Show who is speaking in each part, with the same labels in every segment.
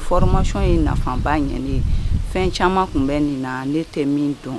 Speaker 1: formation in nafaba ɲɛ fɛn caman kun bɛ nin na ne tɛ min dɔn.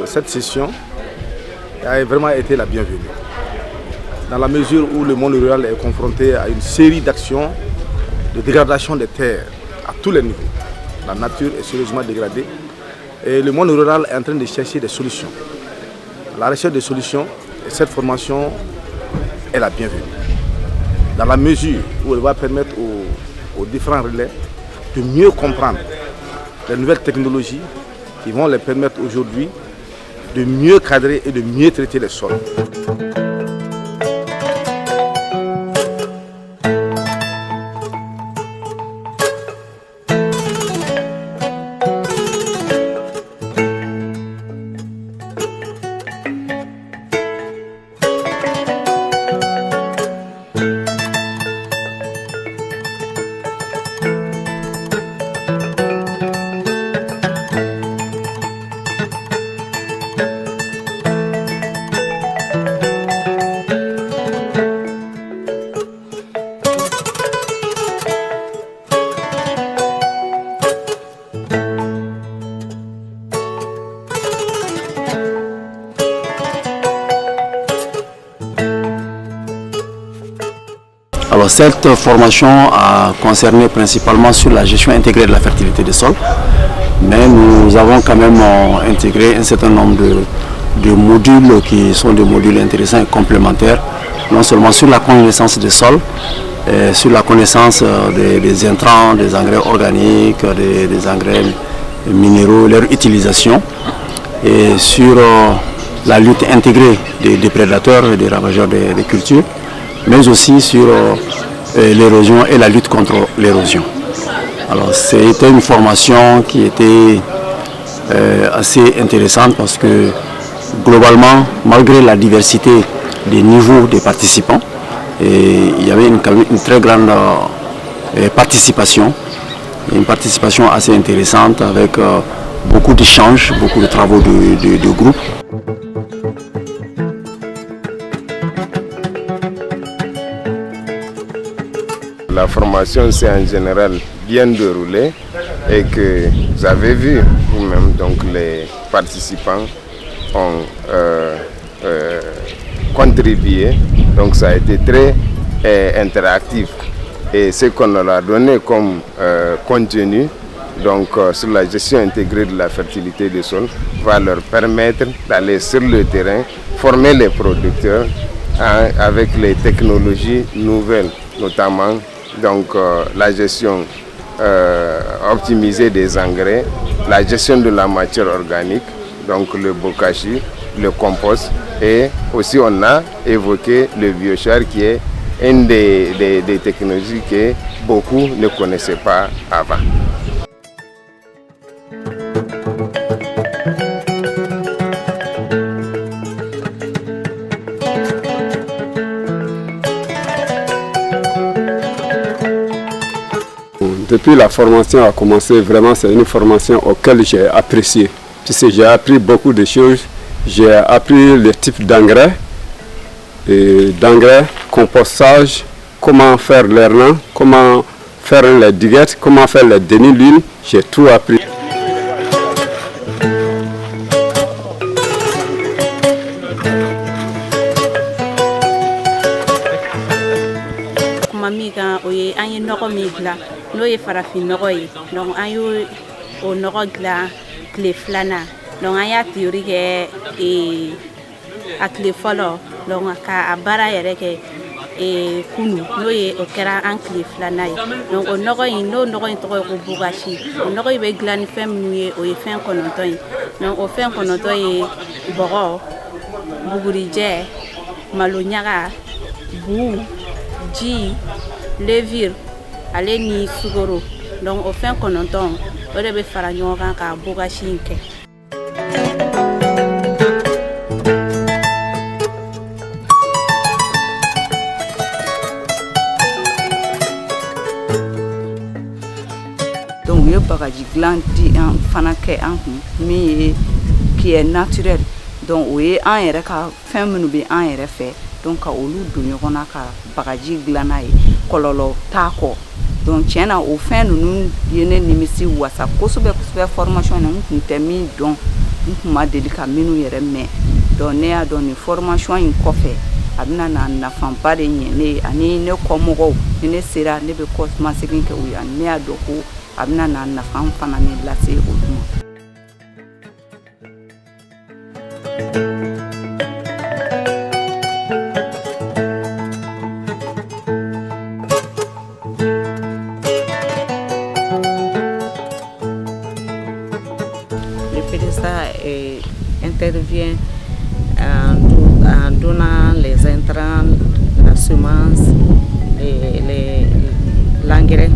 Speaker 2: Cette session a vraiment été la bienvenue, dans la mesure où le monde rural est confronté à une série d'actions de dégradation des terres à tous les niveaux. La nature est sérieusement dégradée et le monde rural est en train de chercher des solutions. La recherche des solutions, et cette formation est la bienvenue, dans la mesure où elle va permettre aux différents relais de mieux comprendre les nouvelles technologies qui vont les permettre aujourd'hui de mieux cadrer et de mieux traiter les sols.
Speaker 3: Alors cette formation a concerné principalement sur la gestion intégrée de la fertilité des sols, mais nous avons quand même intégré un certain nombre de modules qui sont des modules intéressants et complémentaires, non seulement sur la connaissance des sols, sur la connaissance des intrants, des engrais organiques, des engrais minéraux, leur utilisation, et sur la lutte intégrée des prédateurs et des ravageurs des cultures, mais aussi sur l'érosion et la lutte contre l'érosion. Alors c'était une formation qui était assez intéressante parce que globalement, malgré la diversité des niveaux des participants, il y avait une très grande participation, une participation assez intéressante avec beaucoup d'échanges, beaucoup de travaux de groupe.
Speaker 4: La formation s'est en général bien déroulée et que vous avez vu vous-même, donc les participants ont contribué, donc ça a été très interactif. Et ce qu'on leur a donné comme contenu, donc sur la gestion intégrée de la fertilité des sols, va leur permettre d'aller sur le terrain, former les producteurs avec les technologies nouvelles, notamment donc la gestion optimisée des engrais, la gestion de la matière organique, donc le bokashi, le compost, et aussi on a évoqué le biochar qui est une des technologies que beaucoup ne connaissaient pas avant.
Speaker 5: Depuis la formation a commencé, vraiment c'est une formation auquel j'ai apprécié. Puisque j'ai appris beaucoup de choses. J'ai appris les types d'engrais, compostage, comment faire l'hernan, comment faire les diguettes, comment faire les demi-lunes. J'ai tout appris.
Speaker 6: N'o ye farafin nɔgɔ ye donc an y'o
Speaker 1: o nɔgɔ dilan tile 2nan donc an y'a théorie kɛ a tile fɔlɔ donc ka a baara yɛrɛ kɛ kunu n'o ye o kɛra an tile 2nan ye donc o nɔgɔ in tɔgɔ ye ko bugasi o nɔgɔ in bɛ dilan ni fɛn minnu ye o ye fɛn 9 ye donc o fɛn 9 ye bɔgɔ bugurijɛ malo ɲaga bu ji levure ale ni sukaro donc o fɛn 9 o de bɛ fara ɲɔgɔn kan ka bugasi in kɛ. Donc u ye bagaji dilan di an fana kɛ an kun min ye qui est naturel donc o ye an yɛrɛ ka fɛn minnu bɛ an yɛrɛ fɛ donc ka olu don ɲɔgɔn na ka bagaji dilan n'a ye kɔlɔlɔ t'a kɔ donc tiɲɛ na o fɛn ninnu ye ne nimisi wasa kosɛbɛ kosɛbɛ formation na n kun tɛ min dɔn n kun ma deli ka minnu yɛrɛ mɛn donc ne y'a dɔn nin formation in kɔfɛ a bɛna na nafaba de ɲɛ ne ye ani ne kɔmɔgɔw ni ne sera ne bɛ kɔmasegin kɛ o ye ani ne y'a dɔn ko a bɛna na nafa fana min lase olu ma. Le PDSA intervient en donnant les intrants, la semence, l'engrais.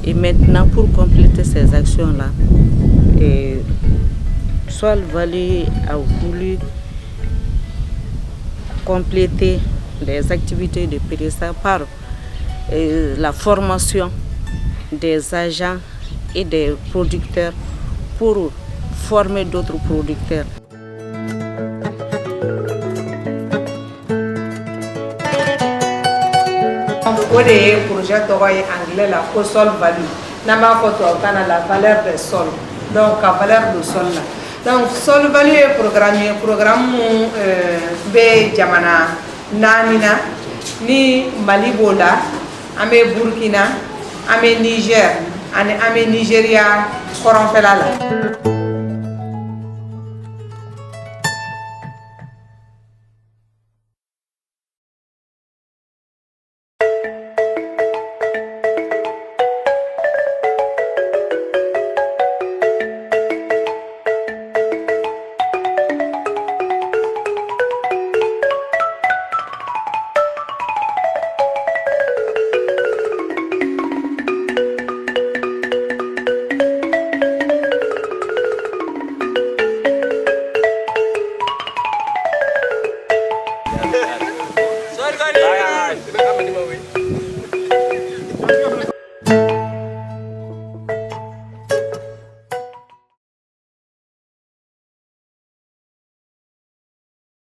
Speaker 1: Et maintenant, pour compléter ces actions-là, Sol Valley a voulu compléter les activités de PDSA par la formation des agents et des producteurs pour former d'autres producteurs.
Speaker 6: O de ye projet tɔgɔ ye anglais la ko Sol Valley n'an b'a fɔ tubabukan na la valeur des sols donc ka valeur du sol la donc Sol Valley ye programme mun bɛ jamana 4 na ni Mali b'o la an bɛ Burkina an bɛ Niger ani an bɛ Nigeria kɔrɔnfɛla la.